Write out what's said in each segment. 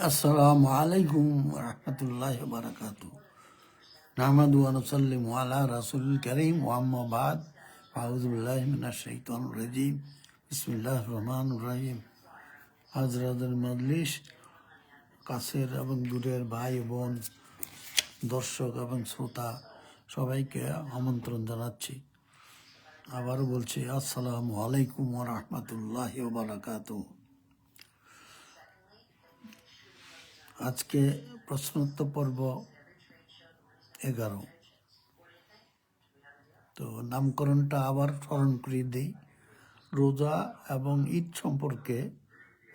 আসসালামু আলাইকুম রহমতুল্লাহ বারাকাত। নাহমাদু ওয়া নুসাল্লিমু আলা রাসূলিল কারীম ওয়া আম্মা বাদ। আউযু বিল্লাহি মিনাশ শাইতানির রাজীম। বিসমিল্লাহির রহমানির রহিম। হযরতুল মজলিস, কাছের এবং দূরের ভাই বোন, দর্শক এবং শ্রোতা সবাইকে আমন্ত্রণ জানাচ্ছি। আবারও বলছি আসসালামু আলাইকুম ওয়া রাহমাতুল্লাহি ওয়া বারাকাতুহু। আজকে প্রশ্নোত্তর পর্ব 11। তো নামকরণটা আবার স্মরণ করিয়ে দিই। রোজা এবং ঈদ সম্পর্কে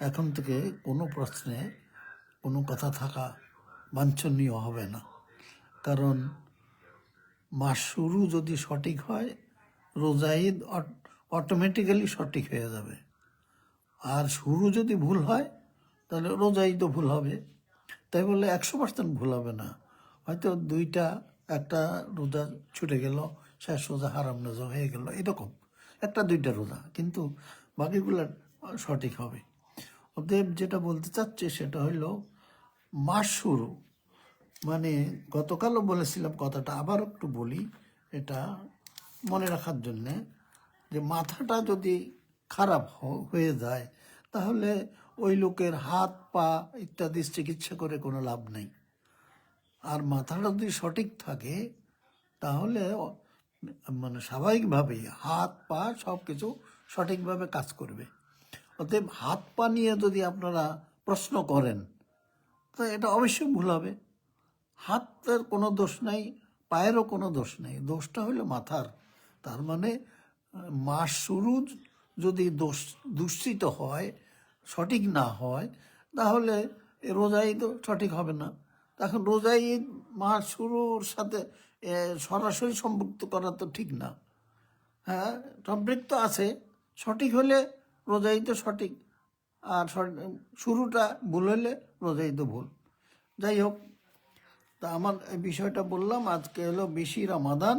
এখন থেকে কোনো প্রশ্নে কোনো কথা থাকা বাঞ্ছনীয় হবে না, কারণ মাস শুরু যদি সঠিক হয়, রোজা ঈদ অটোমেটিক্যালি সঠিক হয়ে যাবে। আর শুরু যদি ভুল হয় তাহলে রোজা ঈদও ভুল হবে। তাই বলে 100% ভুল হবে না, হয়তো একটা রোজা ছুটে গেল, শেষ রোজা হারাম রোজা হয়ে গেল, এরকম একটা দুইটা রোজা, কিন্তু বাকিগুলো সঠিক হবে। অতএব যেটা বলতে চাচ্ছে সেটা হইল মাস শুরু মানে, গতকালও বলেছিলাম কথাটা, আবার একটু বলি এটা মনে রাখার জন্যে, যে মাথাটা যদি খারাপ হয়ে যায় তাহলে ওই লোকের হাত পা ইত্যাদি চিকিৎসা করে কোনো লাভ নেই। আর মাথাটা যদি সঠিক থাকে তাহলে মানে স্বাভাবিকভাবেই হাত পা সব কিছু সঠিকভাবে কাজ করবে। অতএব হাত পা নিয়ে যদি আপনারা প্রশ্ন করেন তো এটা অবশ্যই ভুল হবে। হাতের কোনো দোষ নাই, পায়েরও কোনো দোষ নেই, দোষটা হলো মাথার। তার মানে মাস শুরু যদি দূষিত হয়, সঠিক না হয়, তাহলে রোজা ঈদ সঠিক হবে না। এখন রোজা ঈদ মাস শুরুর সাথে সরাসরি সম্পৃক্ত করা তো ঠিক না। হ্যাঁ, সম্পৃক্ত আছে, সঠিক হলে রোজা ঈদ সঠিক, আর শুরুটা ভুল হলে রোজা ঈদ ভুল। যাই হোক, তা আমার এই বিষয়টা বললাম। আজকে হলো 20 রমাদান,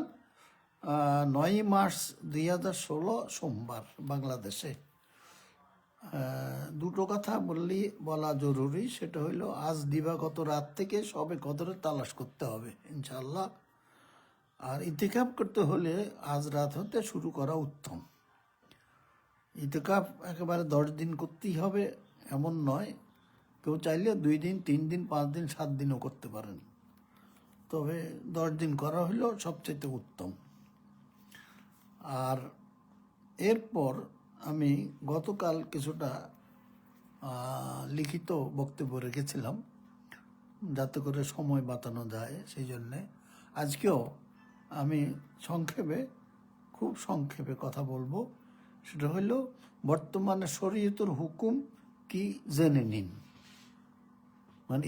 9 মার্চ 2016 সোমবার বাংলাদেশে। দুটো কথা বলা জরুরি, সেটা হইলো আজ দিবাগত রাত থেকে সবে কদরে তালাশ করতে হবে ইনশাআল্লাহ। আর ইতিকাফ করতে হলে আজ রাত হতে শুরু করা উত্তম। ইতিকাফ একেবারে 10 দিন করতেই হবে এমন নয়, কেউ চাইলে 2 দিন 3 দিন 5 দিন 7 দিনও করতে পারেন, তবে 10 দিন করা হলো সবচেয়ে উত্তম। আর এরপর আমি গতকাল কিছুটা লিখিত বক্তব্য রেখেছিলাম যাতে করে সময় বাঁচানো যায়, সেই জন্যে আজকেও আমি খুব সংক্ষেপে কথা বলবো। সেটা হলো বর্তমানে শরীয়তের হুকুম কি জেনে নিন। মানে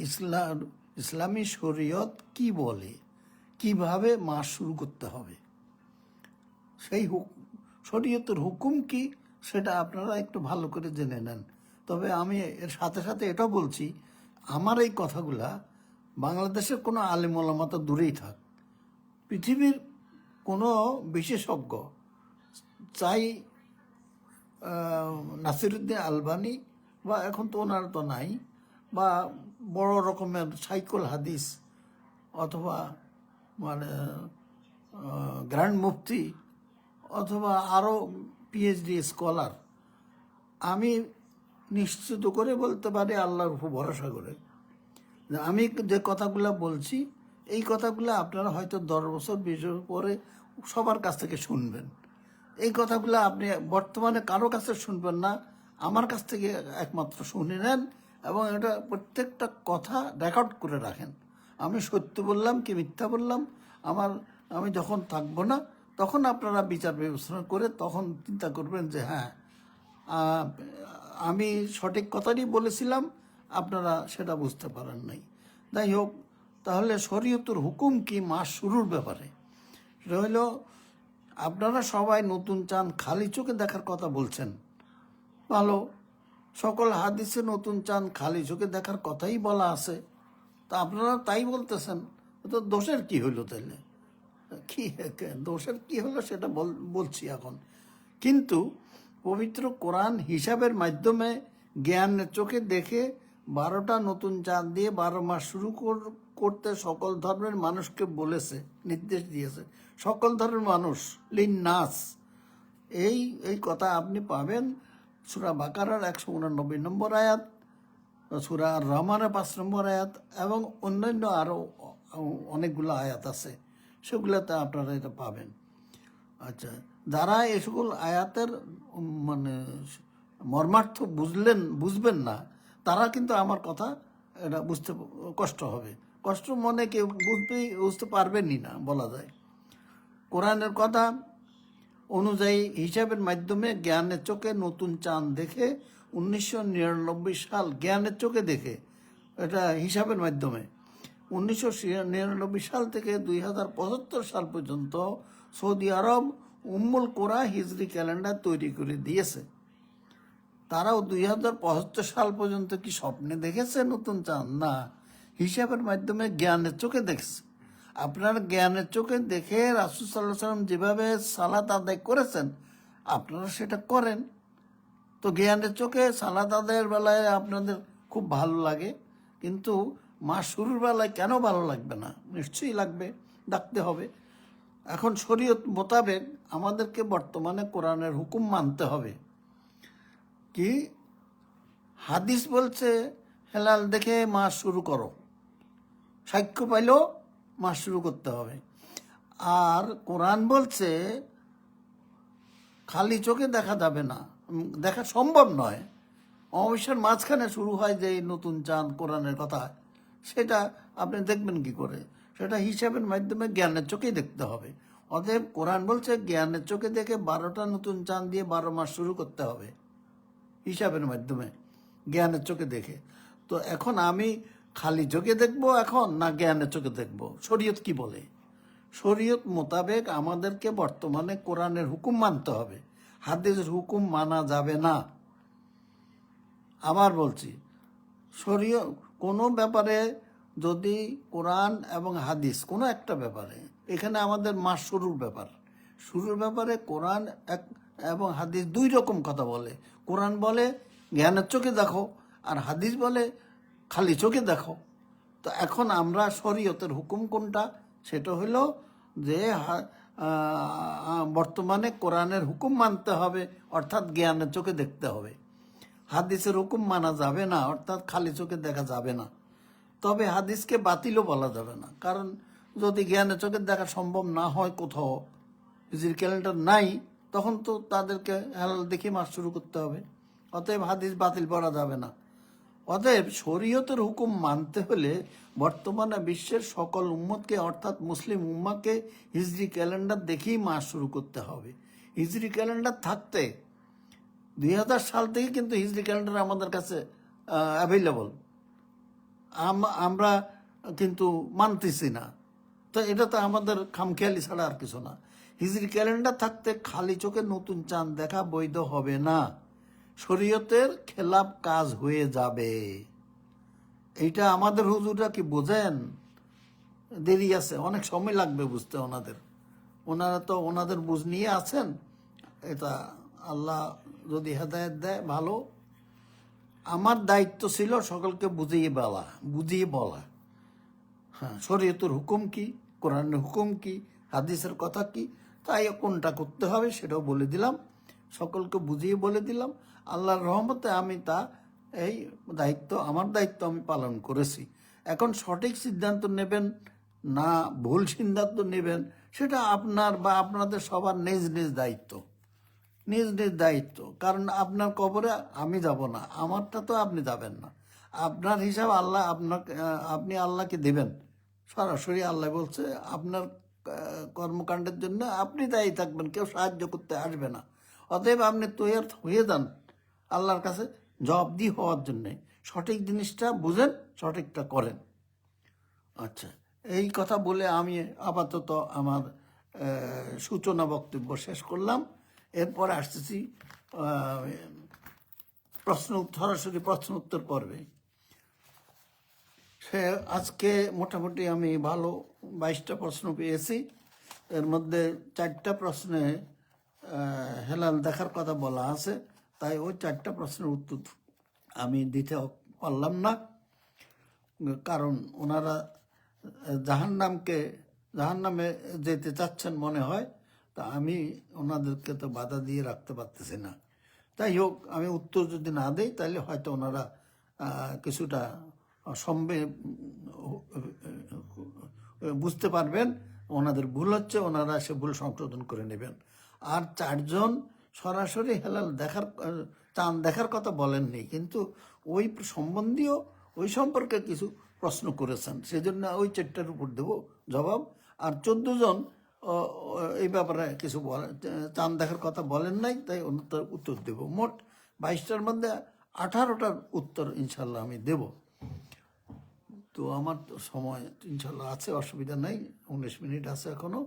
ইসলামী শরীয়ত কি বলে, কিভাবে মাস শুরু করতে হবে, সেই শরীয়তের হুকুম কি সেটা আপনারা একটু ভালো করে জেনে নেন। তবে আমি এর সাথে সাথে এটাও বলছি, আমার এই কথাগুলা বাংলাদেশের কোনো আলেম ওলামা তো দূরেই থাক, পৃথিবীর কোনো বিশেষজ্ঞ, চাই নাসিরুদ্দিন আলবানি বা এখন তো ওনার তো নাই, বা বড় রকমের সাইকুল হাদিস অথবা মানে গ্র্যান্ড মুফতি অথবা আরও পিএইচডি স্কলার, আমি নিশ্চিত করে বলতে পারি আল্লাহর উপর ভরসা করে, আমি যে কথাগুলো বলছি এই কথাগুলো আপনারা হয়তো 10 বছর 20 বছর পরে সবার কাছ থেকে শুনবেন। এই কথাগুলো আপনি বর্তমানে কারো কাছে শুনবেন না, আমার কাছ থেকে একমাত্র শুনে নেন, এবং এটা প্রত্যেকটা কথা রেকর্ড করে রাখেন। আমি সত্য বললাম কি মিথ্যা বললাম, আমি যখন থাকবো না তখন আপনারা বিচার বিবেচনা করে তখন চিন্তা করবেন যে হ্যাঁ, আমি সঠিক কথাই বলেছিলাম, আপনারা সেটা বুঝতে পারেন নাই। যাই হোক, তাহলে শরীয়তের হুকুম কি মাস শুরুর ব্যাপারে? সেটা হইল, আপনারা সবাই নতুন চাঁদ খালি চোখে দেখার কথা বলছেন, ভালো, সকল হাদিসে নতুন চাঁদ খালি চোখে দেখার কথাই বলা আছে, তা আপনারা তাই বলতেছেন, তো দোষের কি হইলো তাইলে? কি দোষের কি হলো সেটা বলছি এখন। কিন্তু পবিত্র কোরআন হিসাবের মাধ্যমে জ্ঞানের চোখে দেখে 12টা নতুন চাঁদ দিয়ে 12 মাস শুরু করতে সকল ধর্মের মানুষকে বলেছে, নির্দেশ দিয়েছে। সকল ধর্মের মানুষ, লিন্নাস, এই এই কথা আপনি পাবেন সূরা বাকারার 189 নম্বর আয়াত, সূরা আর রহমানের 5 নম্বর আয়াত, এবং অন্যান্য আরও অনেকগুলো আয়াত আছে, সেগুলোতে আপনারা এটা পাবেন। আচ্ছা, যারা এই সকল আয়াতের মানে মর্মার্থ বুঝবেন না, তারা কিন্তু আমার কথা এটা বুঝতে কষ্ট হবে, কষ্ট মনে কেউ বুঝতে পারবেনই না বলা যায়। কোরআনের কথা অনুযায়ী হিসাবের মাধ্যমে জ্ঞানের চোখে নতুন চাঁদ দেখে 1999 সাল, জ্ঞানের চোখে দেখে, এটা হিসাবের মাধ্যমে 1999 সাল থেকে 2075 সাল পর্যন্ত সৌদি আরব উম্মুল কোরা হিজরি ক্যালেন্ডার তৈরি করে দিয়েছে। তারাও 2075 সাল পর্যন্ত কি স্বপ্নে দেখেছে নতুন চাঁদ? না, হিসাবের মাধ্যমে জ্ঞানের চোখে দেখছে। আপনার জ্ঞানের চোখে দেখে রাসূল সাল্লাল্লাহু আলাইহি সাল্লাম যেভাবে সালাত আদায় করেছেন, আপনারা সেটা করেন। তো জ্ঞানের চোখে সালাত আদায়ের বেলায় আপনাদের খুব ভালো লাগে, কিন্তু মাস শুরুর বেলায় কেন ভালো লাগবে না? নিশ্চয়ই লাগবে, ডাকতে হবে। এখন শরীয়ত মোতাবেক আমাদেরকে বর্তমানে কোরআনের হুকুম মানতে হবে। কি হাদিস বলছে হেলাল দেখে মাস শুরু করো, সাক্ষ্য পাইলেও মাস শুরু করতে হবে। আর কোরআন বলছে খালি চোখে দেখা যাবে না, দেখা সম্ভব নয়। অমাবস্যার মাঝখানে শুরু হয় যে নতুন চাঁদ, কোরআনের কথা, সেটা আপনি দেখবেন কি করে? সেটা হিসাবের মাধ্যমে জ্ঞানের চোখেই দেখতে হবে। অতএব কোরআন বলছে জ্ঞানের চোখে দেখে 12টা নতুন চাঁদ দিয়ে 12 মাস শুরু করতে হবে হিসাবের মাধ্যমে, জ্ঞানের চোখে দেখে। তো এখন আমি খালি চোখে দেখবো এখন, না জ্ঞানের চোখে দেখবো? শরীয়ত কি বলে? শরীয়ত মোতাবেক আমাদেরকে বর্তমানে কোরআনের হুকুম মানতে হবে, হাদিসের হুকুম মানা যাবে না। আবার বলছি, শরীয়ত কোনো ব্যাপারে যদি কোরআন এবং হাদিস কোনো একটা ব্যাপারে, এখানে আমাদের মাস শুরুর ব্যাপারে কোরআন এবং হাদিস দুই রকম কথা বলে। কোরআন বলে জ্ঞানের চোখে দেখো, আর হাদিস বলে খালি চোখে দেখো। তো এখন আমরা শরীয়তের হুকুম কোনটা? সেটা হলো যে বর্তমানে কোরআনের হুকুম মানতে হবে, অর্থাৎ জ্ঞানের চোখে দেখতে হবে। হাদিসের হুকুম মানা যাবে না, অর্থাৎ খালি চোখে দেখা যাবে না। তবে হাদিসকে বাতিলও বলা যাবে না, কারণ যদি জ্ঞানের চোখে দেখা সম্ভব না হয়, কোথাও হিজরি ক্যালেন্ডার নাই, তখন তো তাদেরকে হালাল দেখে মাস শুরু করতে হবে। অতএব হাদিস বাতিল করা যাবে না। অতএব শরীয়তের হুকুম মানতে হলে বর্তমানে বিশ্বের সকল উম্মতকে, অর্থাৎ মুসলিম উম্মাকে হিজরি ক্যালেন্ডার দেখেই মাস শুরু করতে হবে। হিজরি ক্যালেন্ডার থাকতে 2000 সাল থেকে কিন্তু হিজরি ক্যালেন্ডার আমাদের কাছে অ্যাভেলেবল, আমরা কিন্তু মানতেছি না। তো এটা তো আমাদের খামখেয়ালি ছাড়া আর কিছু না। হিজরি ক্যালেন্ডার থাকতে খালি চোখে নতুন চাঁদ দেখা বৈধ হবে না, শরীয়তের খেলাপ কাজ হয়ে যাবে। এইটা আমাদের হুজুররা কি বোঝেন? দেরি আছে, অনেক সময় লাগবে বুঝতে ওনাদের। ওনারা তো ওনাদের বুঝ নিয়ে আছেন। এটা আল্লাহ যদি হেদায়েত দেয় ভালো। আমার দায়িত্ব ছিল সকলকে বুঝিয়ে বলা। হ্যাঁ, শরীয়তের হুকুম কি, কোরআনের হুকুম কি, হাদিসের কথা কি, তাই কোনটা করতে হবে সেটাও বলে দিলাম, সকলকে বুঝিয়ে বলে দিলাম। আল্লাহর রহমতে আমি আমার দায়িত্ব আমি পালন করেছি। এখন সঠিক সিদ্ধান্ত নেবেন না ভুল সিদ্ধান্ত নেবেন, সেটা আপনার বা আপনাদের সবার নিজ নিজ দায়িত্ব। কারণ আপনার কবরে আমি যাব না, আমারটা তো আপনি যাবেন না। আপনার হিসাব আল্লাহ আপনি আল্লাহকে দেবেন সরাসরি। আল্লাহ বলছে আপনার কর্মকাণ্ডের জন্য আপনি দায়ী থাকবেন, কেউ সাহায্য করতে আসবে না। অতএব আপনি তৈরি হয়ে যান আল্লাহর কাছে জবাবদিহি হওয়ার জন্যে। সঠিক জিনিসটা বুঝেন, সঠিকটা করেন। আচ্ছা, এই কথা বলে আমি আপাতত আমার সূচনা বক্তব্য শেষ করলাম। এরপর আসতেছি সরাসরি প্রশ্ন উত্তর পর্বে। আজকে মোটামুটি আমি ভালো 22টা প্রশ্ন পেয়েছি। এর মধ্যে 4টা প্রশ্নে হেলাল দেখার কথা বলা আছে, তাই ওই 4টা প্রশ্নের উত্তর আমি দিতে পারলাম না, কারণ ওনারা জাহান্নামে যেতে চাচ্ছেন মনে হয়। তা আমি ওনাদেরকে তো বাধা দিয়ে রাখতে পারতেছি না। তাই হোক, আমি উত্তর যদি না দেই তাহলে হয়তো ওনারা কিছুটা সম্বে বুঝতে পারবেন ওনাদের ভুল হচ্ছে, ওনারা সে ভুল সংশোধন করে নেবেন। আর 4জন সরাসরি হেলাল চাঁদ দেখার কথা বলেননি, কিন্তু ওই সম্বন্ধীয় ওই সম্পর্কে কিছু প্রশ্ন করেছেন, সেজন্য ওই 4টার উপর দেব জবাব। আর 14জন এই ব্যাপারে কিছু চাঁদ দেখার কথা বলেন নাই, তাই উত্তর দেব। মোট 22টার মধ্যে 18টার উত্তর ইনশাল্লাহ আমি দেব। তো আমার তো সময় ইনশাল্লাহ আছে, অসুবিধা নাই, 19 মিনিট আছে এখনো।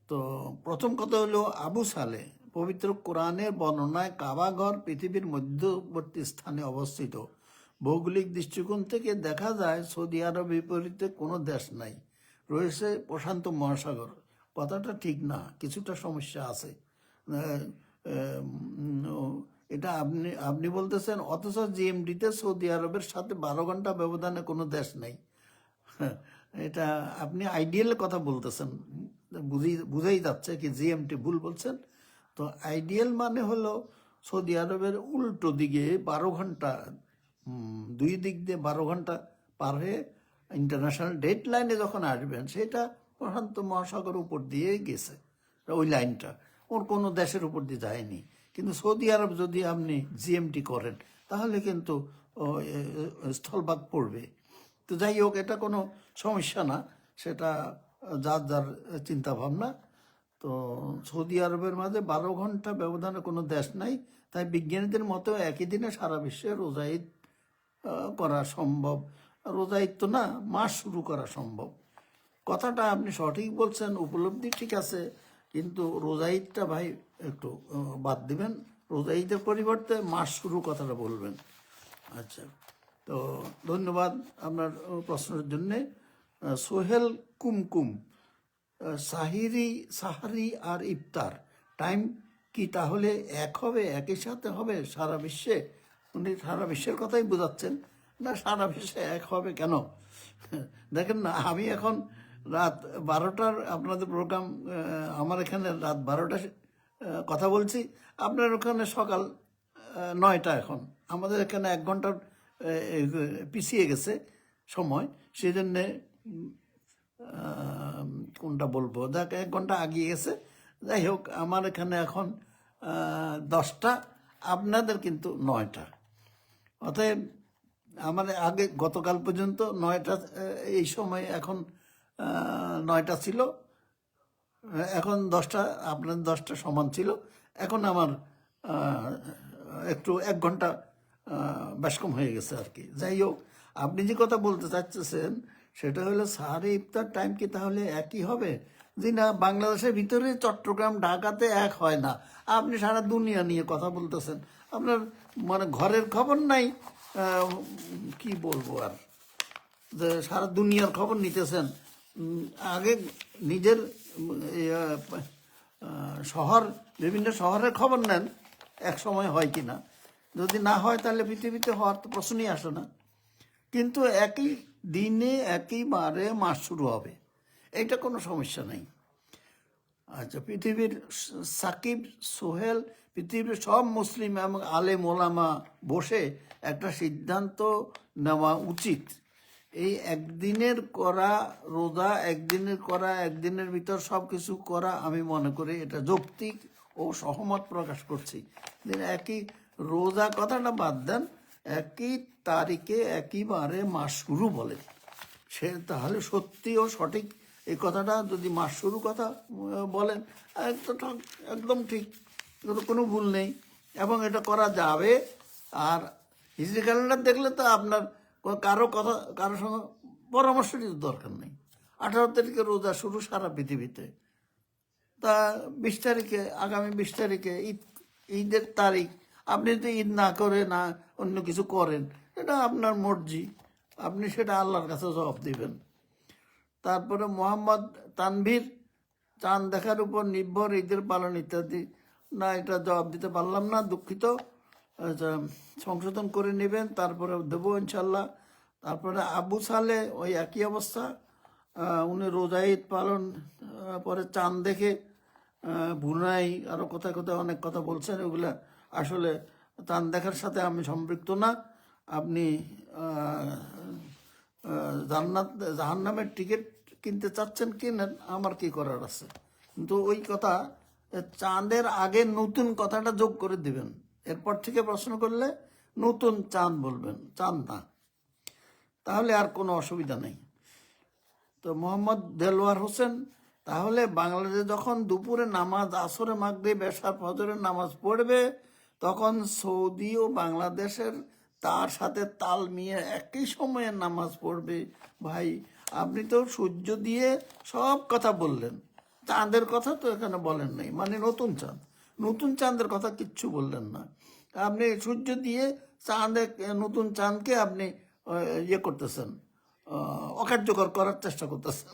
তো প্রথম কথা হলো, আবু সালে পবিত্র কোরআনের বর্ণনায় কাবাঘর পৃথিবীর মধ্যবর্তী স্থানে অবস্থিত। ভৌগোলিক দৃষ্টিকোণ থেকে দেখা যায় সৌদি আরব বিপরীতে কোনো দেশ নাই, রয়েছে প্রশান্ত মহাসাগর। কথাটা ঠিক না, কিছুটা সমস্যা আছে। এটা আপনি বলতেছেন, অথচ জিএমডিতে সৌদি আরবের সাথে 12 ঘন্টা ব্যবধানে কোনো দেশ নেই। এটা আপনি আইডিয়াল কথা বলতেছেন, বুঝেই যাচ্ছে কি জিএমটি ভুল বলছেন। তো আইডিয়াল মানে হলো সৌদি আরবের উল্টো দিকে 12 ঘন্টা, দুই দিক দিয়ে 12 ঘন্টা পার হয়ে ইন্টারন্যাশনাল ডেট লাইনে যখন আসবেন, সেটা প্রশান্ত মহাসাগর উপর দিয়ে গেছে ওই লাইনটা, ওর কোনো দেশের উপর দিয়ে যায়নি। কিন্তু সৌদি আরব যদি আপনি জিএমটি করেন তাহলে কিন্তু স্থলভাগ পড়বে। তো যাই হোক, এটা কোনো সমস্যা না, সেটা যার যার চিন্তা ভাবনা। তো সৌদি আরবের মাঝে 12 ঘন্টা ব্যবধানে কোনো দেশ নাই, তাই বিজ্ঞানীদের মতো একই দিনে সারা বিশ্বে রোজা ঈদ করা সম্ভব। রোজা ঈদ তো না, মাস শুরু করা সম্ভব। কথাটা আপনি সঠিক বলছেন, উপলব্ধি ঠিক আছে, কিন্তু রোজা ঈদটা ভাই একটু বাদ দিবেন। রোজা ঈদের পরিবর্তে মাস শুরু কথাটা বলবেন। আচ্ছা, তো ধন্যবাদ আপনার প্রশ্নের জন্যে। সোহেল কুমকুম, সাহারি আর ইফতার টাইম কি তাহলে এক হবে, একই সাথে হবে সারা বিশ্বে? উনি সারা বিশ্বের কথাই বোঝাচ্ছেন না, সারা বিশ্বে এক হবে কেন? দেখেন না, আমি এখন রাত 12টার আপনাদের প্রোগ্রাম, আমার এখানে রাত 12টা কথা বলছি, আপনার ওখানে সকাল 9টা। এখন আমাদের এখানে 1 ঘন্টার পিছিয়ে গেছে সময়, সেই জন্যে কোনটা বলবো, দেখ 1 ঘন্টা আগিয়ে গেছে। যাই হোক, আমার এখানে এখন 10টা, আপনাদের কিন্তু 9টা। অতএব আমার আগে গতকাল পর্যন্ত 9টা এই সময়, এখন 9টা ছিল, এখন 10টা, আপনার 10টা সমান ছিল। এখন আমার একটু 1 ঘন্টা বেশ কম হয়ে গেছে আর কি। যাই হোক, আপনি যে কথা বলতে চাচ্ছেন সেটা হলো সাহারি ইফতার টাইম কি তাহলে একই হবে? জি না, বাংলাদেশের ভিতরে চট্টগ্রাম ঢাকাতে এক হয় না। আপনি সারা দুনিয়া নিয়ে কথা বলতেছেন, আপনার মানে ঘরের খবর নাই। কি বলবো আর, যে সারা দুনিয়ার খবর নিতেছেন। আগে নিজের শহর, বিভিন্ন শহরের খবর নেন, এক সময় হয় কি না। যদি না হয় তাহলে পৃথিবীতে হওয়ার তো প্রশ্নই আসে না। কিন্তু একই দিনে একই বারে মাস শুরু হবে, এটা কোনো সমস্যা নেই। আচ্ছা, পৃথিবীর সাকিব সোহেল, পৃথিবীর সব মুসলিম এবং আলেম ওলামা বসে একটা সিদ্ধান্ত নেওয়া উচিত। এই একদিনের করা রোজা, একদিনের ভিতর সব কিছু করা, আমি মনে করি এটা যৌক্তিক ও সহমত প্রকাশ করছি। একই রোজা কথাটা বাদ দেন, একই তারিখে একইবারে মাস শুরু বলে, সে তাহলে সত্যি ও সঠিক। এই কথাটা যদি মাস শুরু কথা বলেন, একদম ঠিক, কোনো ভুল নেই, এবং এটা করা যাবে। আর হিজরি ক্যালেন্ডার দেখলে তো আপনার কারো সঙ্গে পরামর্শ নিতে দরকার নেই। 18 তারিখে রোজা শুরু সারা পৃথিবীতে, তা 20 তারিখে, আগামী 20 তারিখে ঈদের তারিখ, আপনি যদি ঈদ না করে না অন্য কিছু করেন, এটা আপনার মর্জি, আপনি সেটা আল্লাহর কাছে জবাব দিবেন। তারপরে মোহাম্মদ তানভীর, চাঁদ দেখার উপর নির্ভর ঈদের পালন ইত্যাদি, না এটা জবাব দিতে পারলাম না, দুঃখিত। আচ্ছা, সংশোধন করে নেবেন, তারপরে দেবো ইনশাল্লাহ। তারপরে আবু সালে ওই একই অবস্থা। উনি রোজা ঈদ পালন পরে চাঁদ দেখে বুনাই আরও কোথায় কোথায় অনেক কথা বলছেন, ওগুলা আসলে চাঁদ দেখার সাথে আমি সম্পৃক্ত না। আপনি জান্নাত জাহান্নামের টিকিট কিনতে চাচ্ছেন কিনেন, আমার কি করার আছে। কিন্তু ওই কথা চাঁদের আগে নতুন কথাটা যোগ করে দিবেন, এরপর থেকে প্রশ্ন করলে নতুন চাঁদ বলবেন, চাঁদ না, তাহলে আর কোনো অসুবিধা নেই। তো মোহাম্মদ দেলওয়ার হোসেন, তাহলে বাংলাদেশে যখন দুপুরে নামাজ, আসরে, মাগরিব, এশার, ফজরের নামাজ পড়বে, তখন সৌদি ও বাংলাদেশের তার সাথে তাল মিয়ে একই সময়ে নামাজ পড়বে। ভাই, আপনি তো সূর্য দিয়ে সব কথা বললেন, চাঁদের কথা তো এখানে বলেন নাই, মানে নতুন চাঁদ, নতুন চাঁদের কথা কিচ্ছু বললেন না। আপনি সূর্য দিয়ে চাঁদে, নতুন চাঁদকে আপনি ইয়ে করতেছেন, অকার্যকর করার চেষ্টা করতেছেন।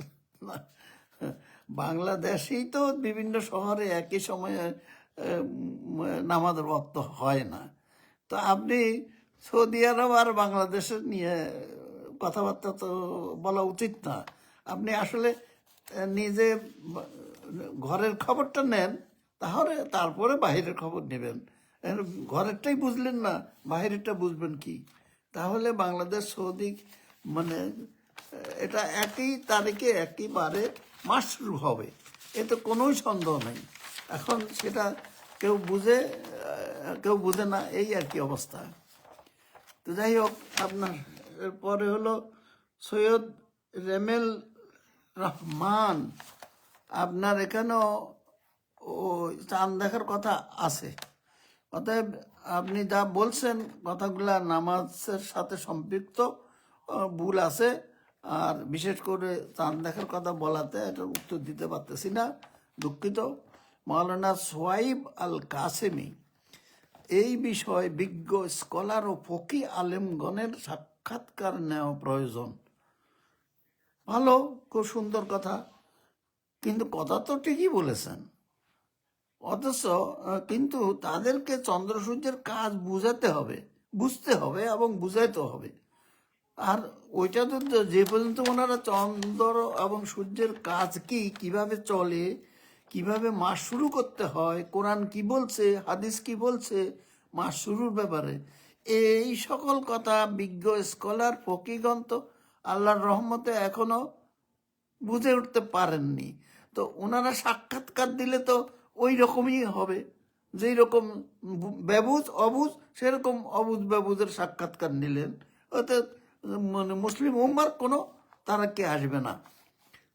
বাংলাদেশেই তো বিভিন্ন শহরে একই সময়ে নামাজের ওয়াক্ত হয় না। তো আপনি সৌদি আরব আর বাংলাদেশের নিয়ে কথাবার্তা তো বলা উচিত না। আপনি আসলে নিজে ঘরের খবরটা নেন, তাহলে তারপরে বাহিরের খবর নেবেন। ঘরেরটাই বুঝলেন না, বাহিরেরটা বুঝবেন কি? তাহলে বাংলাদেশ সৌদি মানে এটা একই তারিখে একইবারে মাস শুরু হবে, এতে কোনোই সন্দেহ নেই। এখন সেটা কেউ বুঝে কেউ বুঝে না, এই আর কি অবস্থা। তো যাই হোক, আপনার পরে হলো সৈয়দ রেমেল রহমান, আপনার এখানেও ও চাঁদ দেখার কথা আছে। অতএব আপনি যা বলছেন কথাগুলা নামাজের সাথে সম্পৃক্ত, ভুল আছে। আর বিশেষ করে চাঁদ দেখার কথা বলাতে এটার উত্তর দিতে পারতেছি না, দুঃখিত। মাওলানা সোয়াইব আল কাসেমি, এই বিষয়ে বিজ্ঞ স্কলার ও ফকি আলেমগণের সাক্ষাৎকার নেওয়া প্রয়োজন। ভালো, খুব সুন্দর কথা, কিন্তু কথা তো ঠিকই বলেছেন। অথচ কিন্তু তাদেরকে চন্দ্র সূর্যের কাজ বুঝাতে হবে, বুঝতে হবে এবং বুঝাইতে হবে। আর ওইটা তো যে পর্যন্ত ওনারা চন্দ্র এবং সূর্যের কাজ কি, কিভাবে চলে, কিভাবে মাস শুরু করতে হয়, কোরআন কি বলছে, হাদিস কি বলছে মাস শুরুর ব্যাপারে, এই সকল কথা বিজ্ঞ স্কলার ফকিগণ তো আল্লাহর রহমতে এখনো বুঝে উঠতে পারেননি। তো ওনারা সাক্ষাৎকার দিলে তো ওই রকমই হবে, যেই রকম ব্যবুজ অবুজ, সেরকম অবুজ ব্যবুজের সাক্ষাৎকার নিলেন, ওতে মানে মুসলিম উম্মার কোনো তারাকে আসবে না।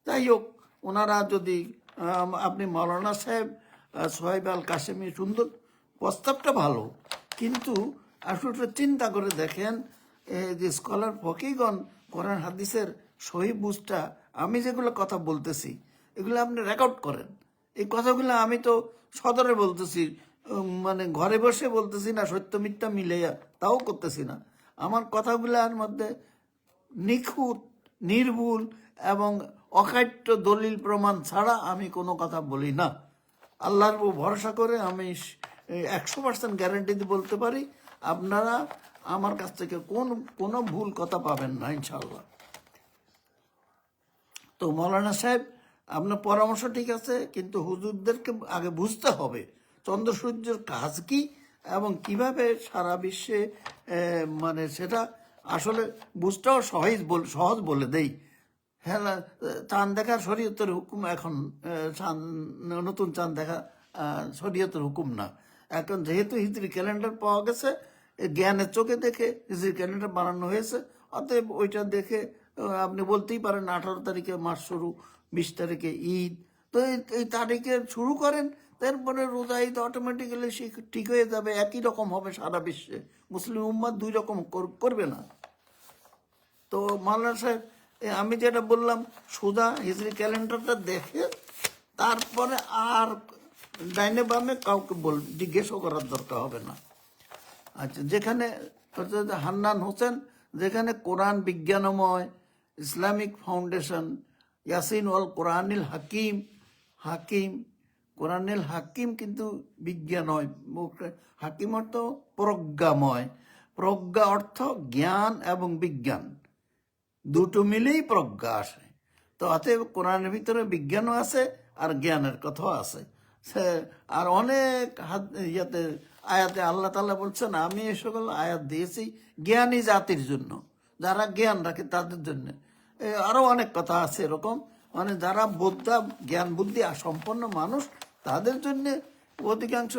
যাই হোক, ওনারা যদি আপনি মৌলানা সাহেব সোহাইব আল কাসেমি, সুন্দর প্রস্তাবটা ভালো, কিন্তু আসলে চিন্তা করে দেখেন যে স্কলার ফকিগণ কোরআন হাদিসের সহি বুঝটা, আমি যেগুলো কথা বলতেছি এগুলো আপনি রেকর্ড করেন। এই কথাগুলো আমি তো সদরে বলতেছি, মানে ঘরে বসে বলতেছি না, সত্য মিথ্যা মিলাইয়া তাও করতেছি না। আমার কথাগুলোর মধ্যে নিখুঁত, নির্ভুল এবং অকাট্য দলিল প্রমাণ ছাড়া আমি কোনো কথা বলি না। আল্লাহর উপর ভরসা করে আমি 100% গ্যারেন্টি দিয়ে বলতে পারি, আপনারা আমার কাছ থেকে কোনো ভুল কথা পাবেন না ইনশাল্লাহ। তো মৌলানা সাহেব, আপনার পরামর্শ ঠিক আছে, কিন্তু হুজুরদেরকে আগে বুঝতে হবে চন্দ্র সূর্যের কাজ কি এবং কিভাবে সারা বিশ্বে মানে সেটা আসলে বুঝটাও সহজ বলে দেই। হ্যাঁ, চাঁদ দেখার শরীয়তের হুকুম এখন, নতুন চাঁদ দেখা শরীয়তের হুকুম না। এখন যেহেতু হিজরি ক্যালেন্ডার পাওয়া গেছে, জ্ঞানের চোখে দেখে হিজরি ক্যালেন্ডার বানানো হয়েছে, অতএব ওইটা দেখে আপনি বলতেই পারেন 18 তারিখে মাস শুরু, 20 তারিখে ঈদ। তো এই তারিখে শুরু করেন, তারপরে রোজা ঈদ অটোমেটিক্যালি ঠিক হয়ে যাবে, একই রকম হবে সারা বিশ্বে। মুসলিম উম্মাদ দুই রকম করবে না। তো মাওলানা সাহেব, আমি যেটা বললাম, সোজা হিজরি ক্যালেন্ডারটা দেখে তারপরে আর ডাইনে বামে কাউকে জিজ্ঞেসও করার দরকার হবে না। আচ্ছা, যেখানে হান্নান হোসেন, যেখানে কোরআন বিজ্ঞানময়, ইসলামিক ফাউন্ডেশন, ইয়াসিন ওয়াল কোরআনিল হাকিম, কোরআনুল হাকিম কিন্তু বিজ্ঞান হয়। হাকিম অর্থ প্রজ্ঞাময়, প্রজ্ঞা অর্থ জ্ঞান এবং বিজ্ঞান, দুটো মিলেই প্রজ্ঞা আসে। তো অতএব কোরআনের ভিতরে বিজ্ঞানও আছে আর জ্ঞানের কথাও আছে। সে আর অনেক ইয়াতে আয়াতে আল্লাহ তাআলা বলছেন, আমি এ সকল আয়াত দিয়েছি জ্ঞানী জাতির জন্য, যারা জ্ঞান রাখে তাদের জন্য। আরও অনেক কথা আছে এরকম, মানে যারা বোদ্ধা জ্ঞান বুদ্ধি সম্পন্ন মানুষ তাদের জন্য অধিকাংশ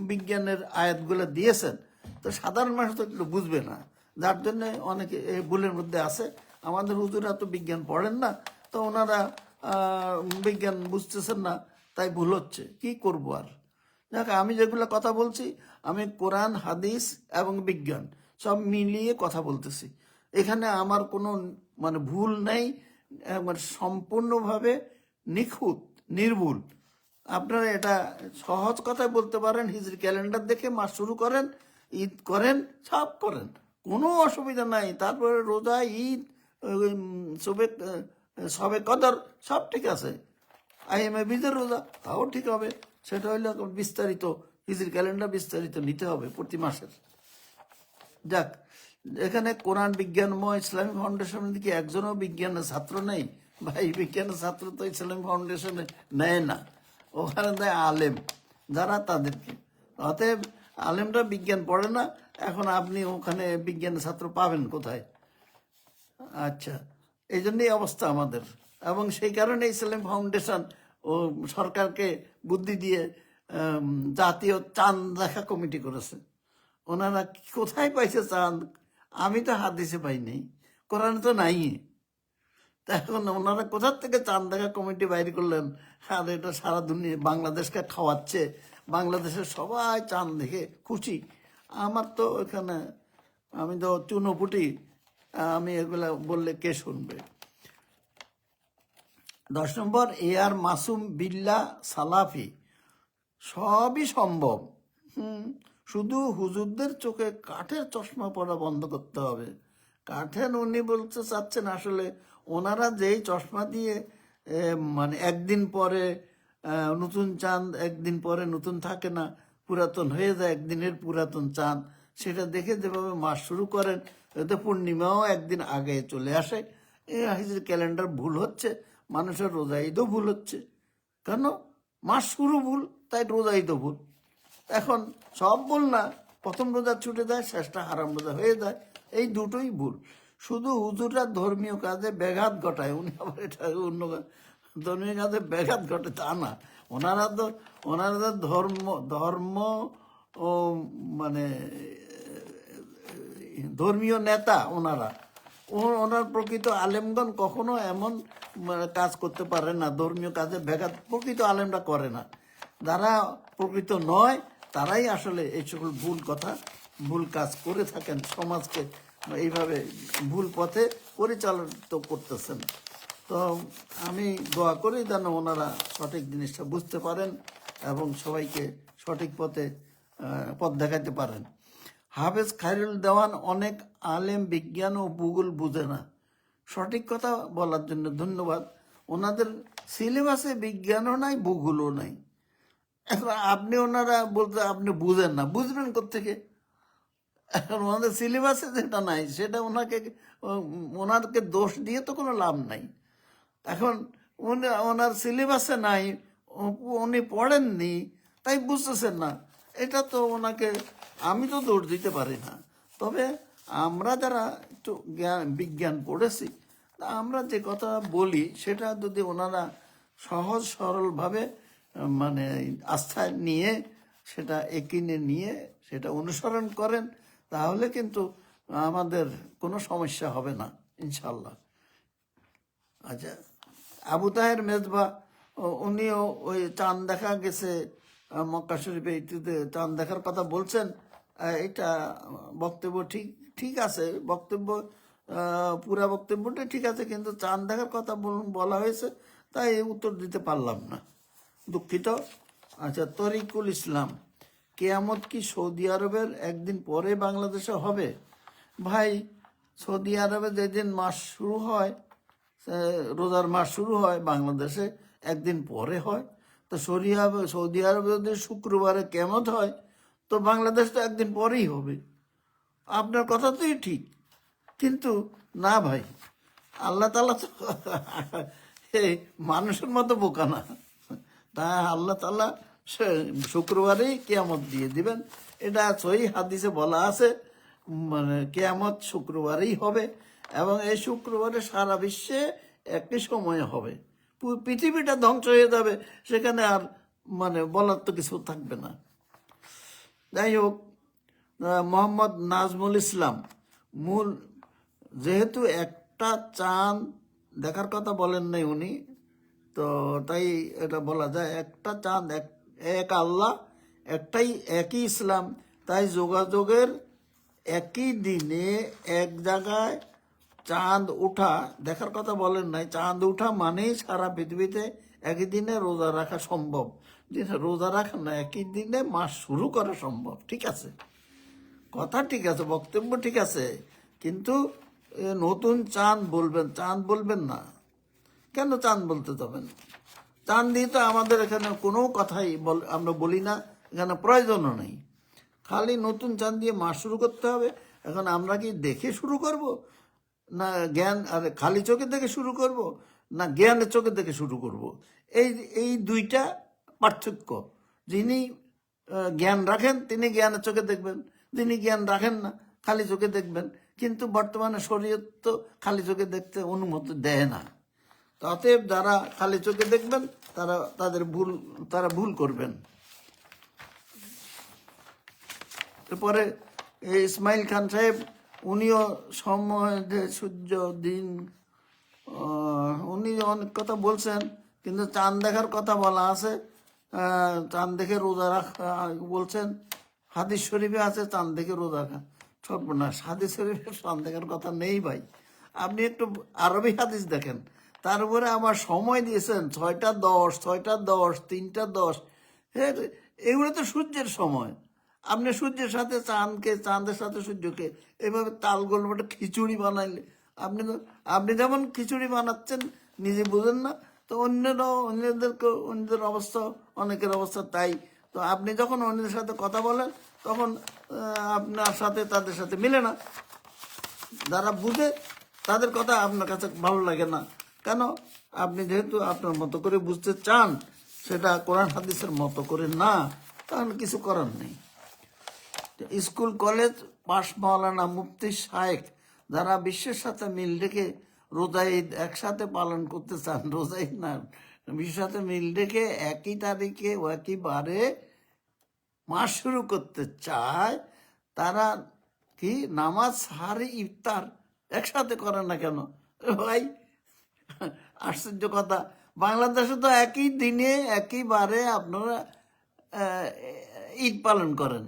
বিজ্ঞানের আয়াতগুলো দিয়েছেন। তো সাধারণ মানুষ তো একটু বুঝবে না, যার জন্য অনেকে এই ভুলের মধ্যে আছে। আমাদের হুজুরা তো বিজ্ঞান পড়েন না, তো ওনারা বিজ্ঞান বুঝতেছেন না, তাই ভুল হচ্ছে। কি করবো আর। দেখ, আমি যেগুলো কথা বলছি, আমি কোরআন হাদিস এবং বিজ্ঞান সব মিলিয়ে কথা বলতেছি। এখানে আমার কোনো মানে ভুল নেই, মানে সম্পূর্ণভাবে নিখুঁত নির্ভুল। আপনারা এটা সহজ কথায় বলতে পারেন, হিজরি ক্যালেন্ডার দেখে মাস শুরু করেন, ঈদ করেন, সব করেন, কোনো অসুবিধা নাই। তারপরে রোজা, ঈদ, সবে সবে কদর সব ঠিক আছে। আইএমএ বীজের রোজা তাও ঠিক হবে। সেটা হইলে বিস্তারিত হিজরি ক্যালেন্ডার বিস্তারিত নিতে হবে প্রতি মাসের। যাক, এখানে কোরআন বিজ্ঞানময় ইসলামী ফাউন্ডেশনের দিকে একজনও বিজ্ঞানের ছাত্র নেই। ভাই, বিজ্ঞানের ছাত্র তো ইসলামী ফাউন্ডেশনে নেয় না, ওখানে দেয় আলেম যারা, তাদেরকে। অতএব আলেমরা বিজ্ঞান পড়ে না, এখন আপনি ওখানে বিজ্ঞানের ছাত্র পাবেন কোথায়? আচ্ছা, এই জন্যই অবস্থা আমাদের। এবং সেই কারণে ইসলাম ফাউন্ডেশন ও সরকারকে বুদ্ধি দিয়ে জাতীয় চাঁদ দেখা কমিটি করেছে। ওনারা কোথায় পাইছে চাঁদ? আমি তো হাদিসে পাইনি, কোরআনে তো নাই। তা এখন ওনারা কোথার থেকে চাঁদ দেখা কমিটি বাইর করলেন? আর এটা সারা দুনিয়া বাংলাদেশকে খাওয়াচ্ছে, বাংলাদেশের সবাই চাঁদ দেখে খুশি। আমার তো এখানে, আমি তো চুনোপুটি, আমি এগুলা বললে কে শুনবে? 10 নম্বর, এ আর মাসুম বিল্লা সালাফি, সবই সম্ভব। শুধু হুজুরদের চোখে কাঠের চশমা পরা বন্ধ করতে হবে। কাঠের উনি বলতে চাচ্ছেন আসলে ওনারা যেই চশমা দিয়ে মানে একদিন পরে নতুন চাঁদ, একদিন পরে নতুন থাকে না, পুরাতন হয়ে যায় একদিনের পুরাতন চাঁদ, সেটা দেখে যেভাবে মাস শুরু করেন, এতে পূর্ণিমাও একদিন আগে চলে আসে। এই হিজরি ক্যালেন্ডার ভুল হচ্ছে, মানুষের রোজা ঈদও ভুল হচ্ছে। কেন? মাস শুরু ভুল, তাই রোজা ঈদও ভুল। এখন সব ভুল না, প্রথম রোজা ছুটে যায়, শেষটা হারাম রোজা হয়ে যায়, এই দুটোই ভুল। শুধু হুজুররা ধর্মীয় কাজে ব্যাঘাত ঘটায়, উনি আবার এটা অন্য ধর্মীয় কাজে ব্যাঘাত ঘটে তা না। ওনারা ধর্ম ধর্ম ও মানে ধর্মীয় নেতা ওনারা। ওনার প্রকৃত আলেমগণ কখনো এমন কাজ করতে পারে না, ধর্মীয় কাজে ব্যাঘাত প্রকৃত আলেমরা করে না। যারা প্রকৃত নয় তারাই আসলে এই সকল ভুল কথা, ভুল কাজ করে থাকেন, সমাজকে এইভাবে ভুল পথে পরিচালিত করতেছেন। তো আমি দোয়া করি যেন ওনারা সঠিক জিনিসটা বুঝতে পারেন এবং সবাইকে সঠিক পথে পথ দেখাতে পারেন। হাফেজ খায়রুল দেওয়ান, অনেক আলেম বিজ্ঞান ও ভূগোল বুঝে না। সঠিক কথা বলার জন্য ধন্যবাদ। ওনাদের সিলেবাসে বিজ্ঞানও নাই, ভূগোলও নাই। এখন আপনি ওনারা বলতে আপনি বুঝেন না, বুঝবেন কোত্থেকে? এখন ওনাদের সিলেবাসে যেটা নাই সেটা ওনাকে দোষ দিয়ে তো কোনো লাভ নাই। এখন ওনার সিলেবাসে নাই, উনি পড়েননি, তাই বুঝতেছেন না। এটা তো ওনাকে আমি তো দোষ দিতে পারি না। তবে আমরা যারা একটু বিজ্ঞান পড়েছি, তা আমরা যে কথা বলি সেটা যদি ওনারা সহজ সরলভাবে মানে আস্থায় নিয়ে, সেটা একিনে নিয়ে সেটা অনুসরণ করেন, তাহলে কিন্তু আমাদের কোনো সমস্যা হবে না ইনশাল্লাহ। আচ্ছা, আবু তাহের মেজবা, উনিও ওই চাঁদ দেখা গেছে মক্কা শরীফে, ইতিতে চাঁদ দেখার কথা বলছেন। এটা বক্তব্য ঠিক ঠিক আছে, বক্তব্য পুরা বক্তব্যটা ঠিক আছে, কিন্তু চাঁদ দেখার কথা বলা হয়েছে, তাই উত্তর দিতে পারলাম না, দুঃখিত। আচ্ছা, তরিকুল ইসলাম, কেয়ামত কি সৌদি আরবের একদিন পরে বাংলাদেশে হবে? ভাই, সৌদি আরবে যেদিন মাস শুরু হয়, রোজার মাস শুরু হয়, বাংলাদেশে একদিন পরে হয়। তো সৌদি আরবে যদি শুক্রবারে কিয়ামত হয়, তো বাংলাদেশ তো একদিন পরেই হবে। আপনার কথা তোই ঠিক, কিন্তু না ভাই, আল্লাহ তালা তো এই মানুষের মতো বোকা না। তা আল্লাহ তালা শুক্রবারেই কিয়ামত দিয়ে দিবেন, এটা সহি হাদিসে বলা আছে। মানে কিয়ামত শুক্রবারেই হবে, এবং এই শুক্রবারে সারা বিশ্বে একই সময়ে হবে। পৃথিবীটা ধ্বংস হয়ে যাবে, সেখানে আর মানে বলার তো কিছু থাকবে না। যাই হোক, মোহাম্মদ নাজমুল ইসলাম মূল, যেহেতু একটা চাঁদ দেখার কথা বলেন নাই উনি, তো তাই এটা বলা যায় একটা চাঁদ, এক আল্লাহ, একই ইসলাম। তাই যোগাযোগের একই দিনে এক জায়গায় চাঁদ ওঠা দেখার কথা বলেন নাই। চাঁদ ওঠা মানেই সারা পৃথিবীতে একই দিনে রোজা রাখা সম্ভব। রোজা রাখা না, একই দিনে মাস শুরু করা সম্ভব। ঠিক আছে, কথা ঠিক আছে, বক্তব্য ঠিক আছে, কিন্তু নতুন চাঁদ বলবেন, চাঁদ বলবেন না কেন? চাঁদ বলতে যাবেন? চাঁদ দিয়ে তো আমাদের এখানে কোনো কথাই আমরা বলি না, এখানে প্রয়োজনও নেই। খালি নতুন চাঁদ দিয়ে মাস শুরু করতে হবে। এখন আমরা কি দেখে শুরু করব, না জ্ঞান আর খালি চোখে দেখে শুরু করব, না জ্ঞানের চোখে দেখে শুরু করব? এই এই দুইটা পার্থক্য। যিনি জ্ঞান রাখেন তিনি জ্ঞানের চোখে দেখবেন, যিনি জ্ঞান রাখেন না খালি চোখে দেখবেন। কিন্তু বর্তমানে শরীয়ত তো খালি চোখে দেখতে অনুমতি দেয় না। অতএব যারা খালি চোখে দেখবেন তারা ভুল করবেন। এরপরে ইসমাইল খান সাহেব, উনিও সময় সূর্য দিন, উনি অনেক কথা বলছেন, কিন্তু চাঁদ দেখার কথা বলা আছে। চাঁদ দেখে রোজা রাখা বলছেন, হাদিস শরীফে আছে চাঁদ দেখে রোজা রাখা। সর্বনাশ, হাদিস শরীফে চাঁদ দেখার কথা নেই ভাই। আপনি একটু আরবি হাদিস দেখেন। তার উপরে আমার সময় দিয়েছেন 6টা 10, 6টা 10, 3টা 10। হ্যাঁ, এগুলো তো সূর্যের সময়। আপনি সূর্যের সাথে চাঁদকে, চাঁদের সাথে সূর্যকে এভাবে তাল গোলমেটে খিচুড়ি বানাইলে আপনি যেমন খিচুড়ি বানাচ্ছেন নিজে বুঝেন না, তো অন্যদের অবস্থা, অনেকের অবস্থা তাই। তো আপনি যখন অন্যদের সাথে কথা বলেন তখন আপনার সাথে তাদের সাথে মিলে না। যারা বুঝে তাদের কথা আপনার কাছে ভালো লাগে না কেন? আপনি যেহেতু আপনার মতো করে বুঝতে চান, সেটা কোরআন হাদিসের মতো করে না, তাহলে কিছু করার নেই। স্কুল কলেজ পাশ মাওলানা মুফতি শায়েখ যারা বিশ্বের সাথে মিল রেখে রোজা ঈদ একসাথে পালন করতে চান, রোজা ঈদ না, বিশ্বের সাথে মিল রেখে একই তারিখে ও একই বারে মাস শুরু করতে চায়, তারা কি নামাজ, সাহারি, ইফতার একসাথে করে না কেন ভাই? আশ্চর্য কথা, বাংলাদেশে তো একই দিনে একই বারে আপনারা ঈদ পালন করেন,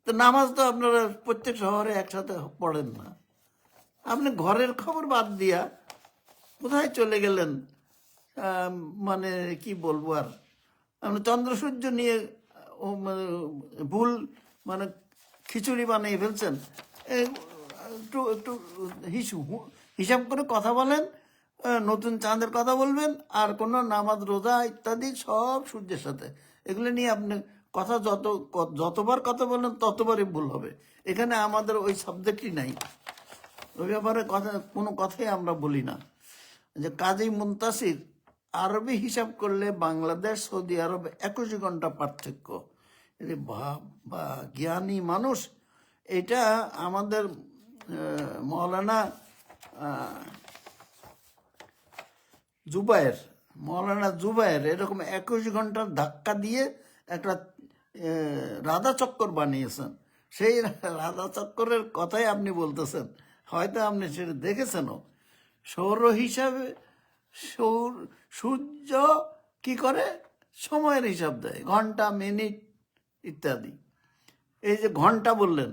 তো নামাজ তো আপনারা প্রত্যেক শহরে একসাথে পড়েন না। আপনি ঘরের খবর বাদ দিয়া কোথায় চলে গেলেন? মানে কি বলবো আর, আপনি চন্দ্র সূর্য নিয়ে ভুল মানে খিচুড়ি বানিয়ে ফেলছেন। একটু একটু হিসাব করে কথা বলেন। নতুন চাঁদের কথা বলবেন, আর কোনো নামাজ, রোজা ইত্যাদি সব সূর্যের সাথে। এগুলো নিয়ে আপনি কথা যতবার কথা বলেন ততবারই ভুল হবে। এখানে আমাদের ওই সাবজেক্টই নাই, ওই ব্যাপারে কোনো কথাই আমরা বলি না। যে কাজী মুনতাসির, আরবি হিসাব করলে বাংলাদেশ সৌদি আরব 21 ঘন্টা পার্থক্য। বা জ্ঞানী মানুষ, এটা আমাদের মৌলানা জুবায়ের এরকম 21 ঘন্টার ধাক্কা দিয়ে একটা রাধা চক্কর বানিয়েছেন। সেই রাধা চক্করের কথাই আপনি বলতেছেন, হয়তো আপনি সেটা দেখেছেনও। সৌর হিসাবে সূর্য কি করে সময়ের হিসাব দেয়, ঘন্টা, মিনিট ইত্যাদি। এই যে ঘন্টা বললেন,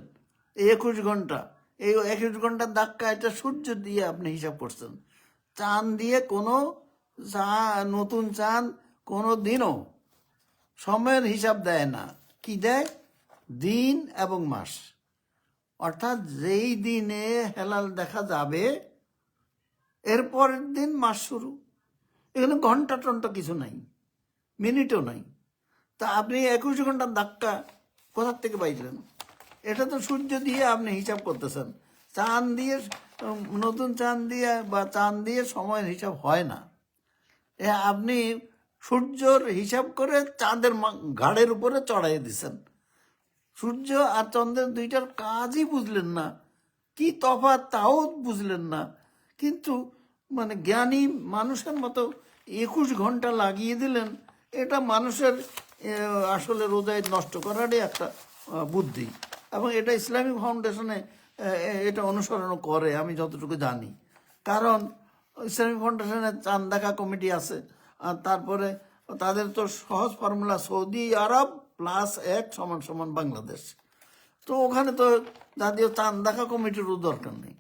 এই 21 ঘন্টা, এই 21 ঘন্টার ধাক্কা, এটা সূর্য দিয়ে আপনি হিসাব করছেন। চাঁদ দিয়ে কোনো নতুন চাঁদ কোনো দিনও সময়ের হিসাব দেয় না। কি দেয়? দিন এবং মাস। অর্থাৎ যেই দিনে হেলাল দেখা যাবে এরপরের দিন মাস শুরু। এখানে ঘন্টা টন্টা কিছু নাই। মিনিটও নাই। তা আপনি 21 ঘন্টার ধাক্কা কোথার থেকে পাইলেন? এটা তো সূর্য দিয়ে আপনি হিসাব করতেছেন। চাঁদ দিয়ে নতুন চাঁদ দিয়ে বা চাঁদ দিয়ে সময়ের হিসাব হয় না। আপনি সূর্যর হিসাব করে চাঁদের ঘাড়ের উপরে চড়াই দিছেন। সূর্য আর চন্দ্রের দুইটার কাজই বুঝলেন না, কি তফাৎ তাও বুঝলেন না। কিন্তু মানে জ্ঞানী মানুষের মতো 21 ঘন্টা লাগিয়ে দিলেন। এটা মানুষের আসলে রোজায় নষ্ট করারই একটা বুদ্ধি, এবং এটা ইসলামিক ফাউন্ডেশনে এটা অনুসরণ করে আমি যতটুকু জানি। কারণ ইসলামিক ফাউন্ডেশনের চাঁদ দেখা কমিটি আছে, আর তারপরে তাদের তো সহজ ফর্মুলা সৌদি আরব প্লাস 1 = বাংলাদেশ। তো ওখানে তো জাতীয় চাঁদ দেখা কমিটিরও দরকার নেই।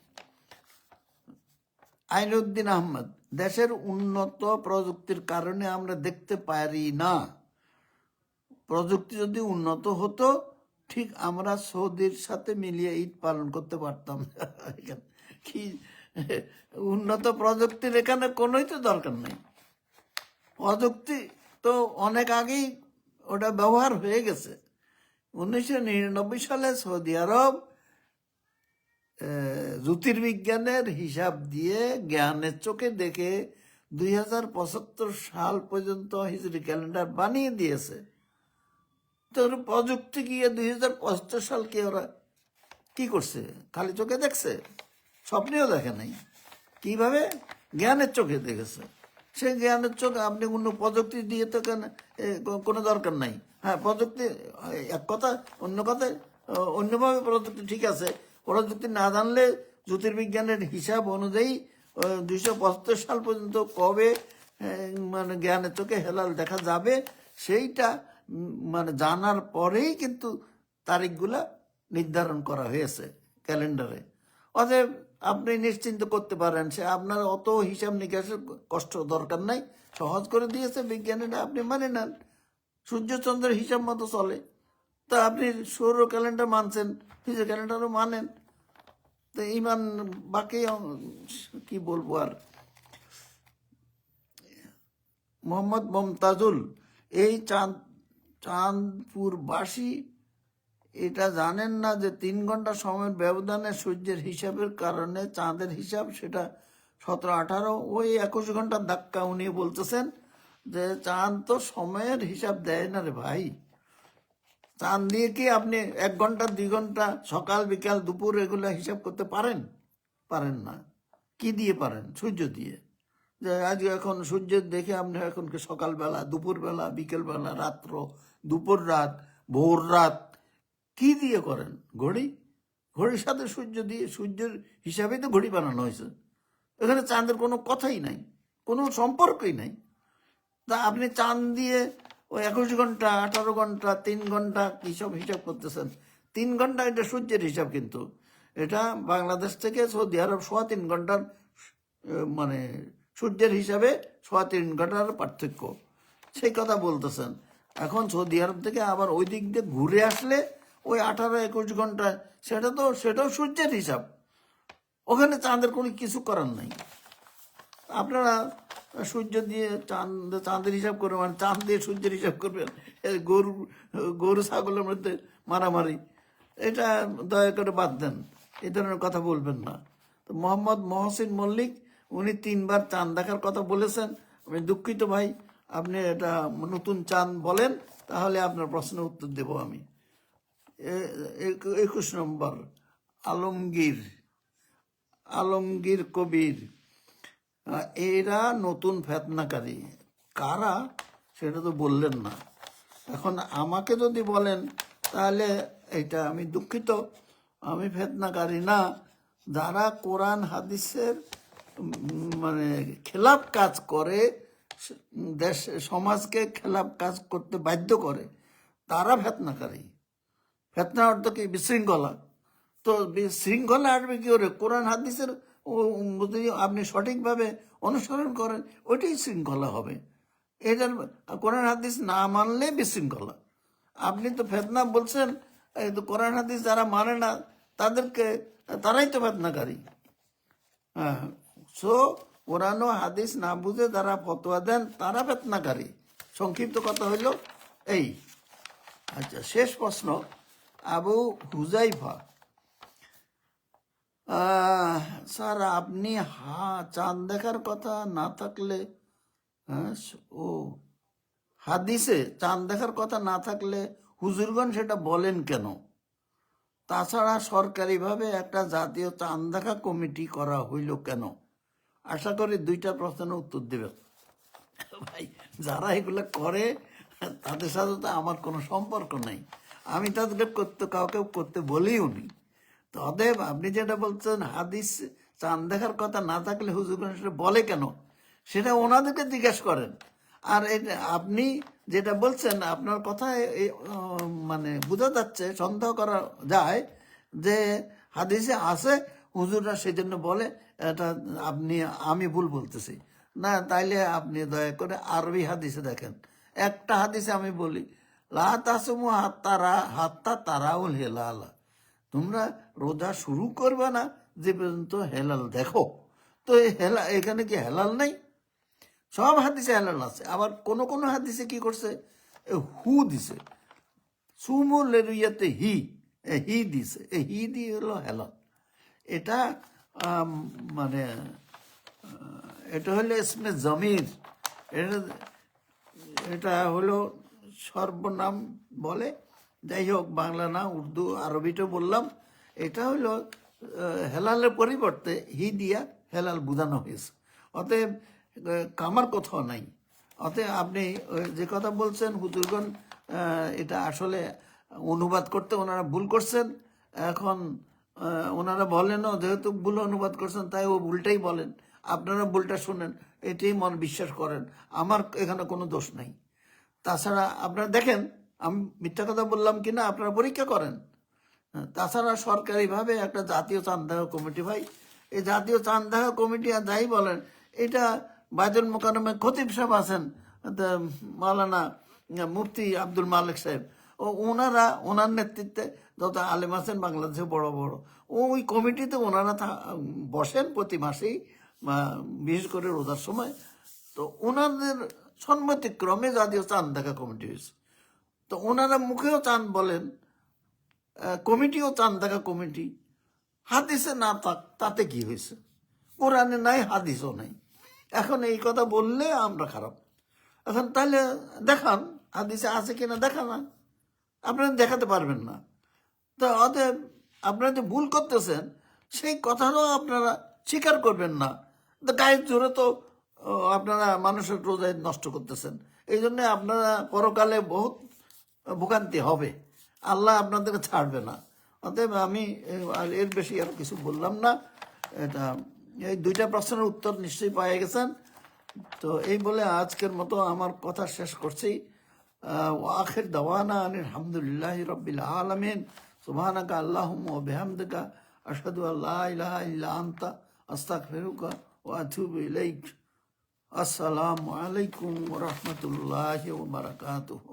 আইনউদ্দিন আহমদ, দেশের উন্নত প্রযুক্তির কারণে আমরা দেখতে পারি না। প্রযুক্তি যদি উন্নত হতো ঠিক আমরা সৌদির সাথে মিলিয়ে ঈদ পালন করতে পারতাম। কি উন্নত প্রযুক্তির এখানে কোনোই তো দরকার নেই। প্রযুক্তি তো অনেক আগেই ওটা ব্যবহার হয়ে গেছে। 1999 সালে সৌদি আরব জ্যোতির্বিজ্ঞানের হিসাব দিয়ে জ্ঞানের চোখে দেখে 2075 সাল পর্যন্ত হিজরি ক্যালেন্ডার বানিয়ে দিয়েছে। তোর প্রযুক্তি গিয়ে 2075 সালকে ওরা কি করছে? খালি চোখে দেখছে, স্বপ্নেও দেখে নাই। কিভাবে? জ্ঞানের চোখে দেখেছে। সেই জ্ঞানের চোখ আপনি কোনো প্রযুক্তি দিয়ে তো কোনো দরকার নাই। হ্যাঁ, প্রযুক্তি এক কথা, অন্য কথায় অন্যভাবে প্রযুক্তি ঠিক আছে। প্রযুক্তি না জানলে জ্যোতির্বিজ্ঞানের হিসাব অনুযায়ী 275 সাল পর্যন্ত কবে মানে জ্ঞানের চোখে হেলাল দেখা যাবে সেইটা মানে জানার পরেই কিন্তু তারিখগুলা নির্ধারণ করা হয়েছে ক্যালেন্ডারে। অতএব আপনি নিশ্চিন্ত করতে পারেন, সে আপনার অত হিসাব নিকাশের কষ্ট দরকার নাই, সহজ করে দিয়েছে বিজ্ঞানীরা, আপনি মানে নেন। সূর্যচন্দ্রের হিসাব মতো চলে। তা আপনি সৌর ক্যালেন্ডার মানছেন, হিজরি ক্যালেন্ডারও মানেন। তো ইমান বাকি কি বলবো আর। মোহাম্মদ মমতাজুল, এই চাঁদপুরবাসী এটা জানেন না যে 3 ঘন্টা সময়ের ব্যবধানে সূর্যের হিসাবের কারণে চাঁদের হিসাব সেটা 17, 18 ওই 21 ঘন্টার ধাক্কা। উনি বলতেছেন যে চাঁদ তো সময়ের হিসাব দেয় না রে ভাই। চাঁদ দিয়ে কি আপনি 1 ঘন্টা 2 ঘন্টা সকাল বিকাল দুপুর এগুলো হিসাব করতে পারেন? পারেন না। কি দিয়ে পারেন? সূর্য দিয়ে। যে আজ এখন সূর্যের দেখে আপনি এখন সকালবেলা, দুপুরবেলা, বিকেলবেলা, রাত্র, দুপুর রাত, ভোর রাত কি দিয়ে করেন? ঘড়ি। ঘড়ির সাথে সূর্য দিয়ে, সূর্যের হিসাবেই তো ঘড়ি বানানো হয়েছে। এখানে চাঁদের কোনো কথাই নাই, কোনো সম্পর্কই নাই। তা আপনি চাঁদ দিয়ে ওই 21 ঘন্টা, 18 ঘন্টা, 3 ঘন্টা কি সব হিসাব করতেছেন? 3 ঘন্টা এটা সূর্যের হিসাব, কিন্তু এটা বাংলাদেশ থেকে সৌদি আরব 3.25 ঘন্টার মানে সূর্যের হিসাবে 3.25 ঘন্টার পার্থক্য, সেই কথা বলতেছেন। এখন সৌদি আরব থেকে আবার ওই দিক দিয়ে ঘুরে আসলে ওই 18-21 ঘন্টা সেটাও সূর্যের হিসাব। ওখানে চাঁদের কোনো কিছু করার নাই। আপনারা সূর্য দিয়ে চাঁদের হিসাব করবেন, মানে চাঁদ দিয়ে সূর্যের হিসাব করবেন। গরু ছাগলের মধ্যে মারামারি, এটা দয়া করে বাদ দেন, এই ধরনের কথা বলবেন না। তো মোহাম্মদ মহসিন মল্লিক, উনি 3 বার চাঁদ দেখার কথা বলেছেন। আমি দুঃখিত ভাই, আপনি এটা নতুন চাঁদ বলেন, তাহলে আপনার প্রশ্নের উত্তর দেব আমি। 21 নম্বর আলমগীর কবির, এরা নতুন ফেতনাকারী। কারা সেটা তো বললেন না। এখন আমাকে যদি বলেন তাহলে এটা আমি দুঃখিত, আমি ফেতনাকারী না। যারা কোরআন হাদিসের মানে খেলাপ কাজ করে, দেশ সমাজকে খেলাপ কাজ করতে বাধ্য করে, তারা ফেতনাকারী। ফেতনা অর্থ কি? বিশৃঙ্খলা। তো বিশৃঙ্খলা আসবে কি করে? কোরআন হাদিসের যদি আপনি সঠিকভাবে অনুসরণ করেন, ওইটাই শৃঙ্খলা হবে। এটার কোরআন হাদিস না মানলে বিশৃঙ্খলা। আপনি তো ফেতনা বলছেন, এই তো কোরআন হাদিস যারা মানে না তারাই তো ফেতনাকারী। হ্যাঁ, সো কোরআন ও হাদিস না বুঝে যারা ফতোয়া দেন তারা ফেতনাকারী। সংক্ষিপ্ত কথা হইল এই। আচ্ছা, শেষ প্রশ্ন আবু হুজাইফা, স্যার আপনি চাঁদ দেখার কথা না থাকলে, হ্যাঁ, ও হাদিসে চাঁদ দেখার কথা না থাকলে হুজুরগণ সেটা বলেন কেন? তাছাড়া সরকারিভাবে একটা জাতীয় চাঁদ দেখা কমিটি করা হইল কেন? আশা করি দুইটা প্রশ্নের উত্তর দেবে। ভাই, যারা এগুলো করে তাদের সাথে তো আমার কোনো সম্পর্ক নাই, আমি তাদের কাউকে করতে বলিও নি। তো অতএব আপনি যেটা বলছেন হাদিস চাঁদ দেখার কথা না থাকলে হুজুরগণ সেটা বলে কেন, সেটা ওনাদেরকে জিজ্ঞেস করেন। আর আপনি যেটা বলছেন আপনার কথায় মানে বোঝা যাচ্ছে, সন্দেহ করা যায় যে হাদিসে আছে, হুজুররা সেই জন্য বলে, এটা আমি ভুল বলতেছি না। তাইলে আপনি দয়া করে আরবি হাদিসে দেখেন। একটা হাদিসে আমি বলি, লা তাসমু হাত্তা তারাউল হেলাল, তোমরা রোজা শুরু করবে না যে পর্যন্ত হেলাল দেখো। তো এখানে কি হেলাল নাই? সব হাদিসে হেলাল আছে। আবার কোন কোন হাদিসে কি করছে, হু দিছে, সুমু লেরুইয়াতে হি দিছে, হি দিয়ে হলো হেলাল। এটা মানে এটা হলো ইসমে জমির, এটা এটা হলো সর্বনাম বলে। যাই হোক, বাংলা না, উর্দু আরবিটা বললাম। এটা হলো হেলালের পরিবর্তে হি দিয়া হেলাল বোঝানো হয়েছে। অতএব কামার কোথাও নাই। অতএব আপনি যে কথা বলছেন হুজুরগণ এটা আসলে অনুবাদ করতে ওনারা ভুল করছেন। এখন ওনারা বলেনও, যেহেতু ভুল অনুবাদ করছেন তাই ও ভুলটাই বলেন, আপনারা ভুলটা শোনেন, এটাই মন বিশ্বাস করেন। আমার এখানে কোনো দোষ নাই। তাছাড়া আপনারা দেখেন আমি মিথ্যা কথা বললাম কিনা, আপনারা পরীক্ষা করেন। তাছাড়া সরকারিভাবে একটা জাতীয় চাঁদ দেখা কমিটি, ভাই এই জাতীয় চাঁদ দেখা কমিটি আর যাই বলেন, এটা বাইতুল মোকাররমে খতিব সাহেব আছেন, মাওলানা মুফতি আব্দুল মালিক সাহেব, ও ওনার নেতৃত্বে যত আলেম আছেন বাংলাদেশে বড় বড়, ওই কমিটিতে ওনারা বসেন প্রতি মাসেই, বিশেষ করে রোজার সময়। তো ওনাদের সম্মতিক্রমে জাতীয় চাঁদ দেখা কমিটি হয়েছে। তো ওনারা মুখেও চাঁদ বলেন, কমিটিও চাঁদ দেখা কমিটি। হাদিসে না থাক তাতে কি হয়েছে? কোরআনে নাই, হাদিসও নাই। এখন এই কথা বললে আমরা খারাপ। এখন তাহলে দেখান হাদিসে আছে কিনা, দেখা না, আপনারা দেখাতে পারবেন না। তো অতএব আপনারা যে ভুল করতেছেন সেই কথাটাও আপনারা স্বীকার করবেন না। তো গায়ের জোরে তো আপনারা মানুষের রোজায় নষ্ট করতেছেন। এই জন্য আপনারা পরকালে বহুত ভোগান্তি হবে, আল্লাহ আপনাদেরকে ছাড়বে না। অতএব আমি এর বেশি আর কিছু বললাম না। এটা এই দুইটা প্রশ্নের উত্তর নিশ্চয়ই পেয়ে গেছেন। তো এই বলে আজকের মতো আমার কথা শেষ করছি। আখির দাওয়ানা আলহামদুলিল্লাহি রাব্বিল আলামিন। সুবহানাকা আল্লাহুম্মা ওয়া বিহামদিকা আশহাদু আল্লা ইলাহা ইল্লা আনতা আস্তাগফিরুকা ওয়া আতুবু ইলাইক। আসসালামু আলাইকুম ওয়া রাহমাতুল্লাহি ওয়া বারাকাতুহু।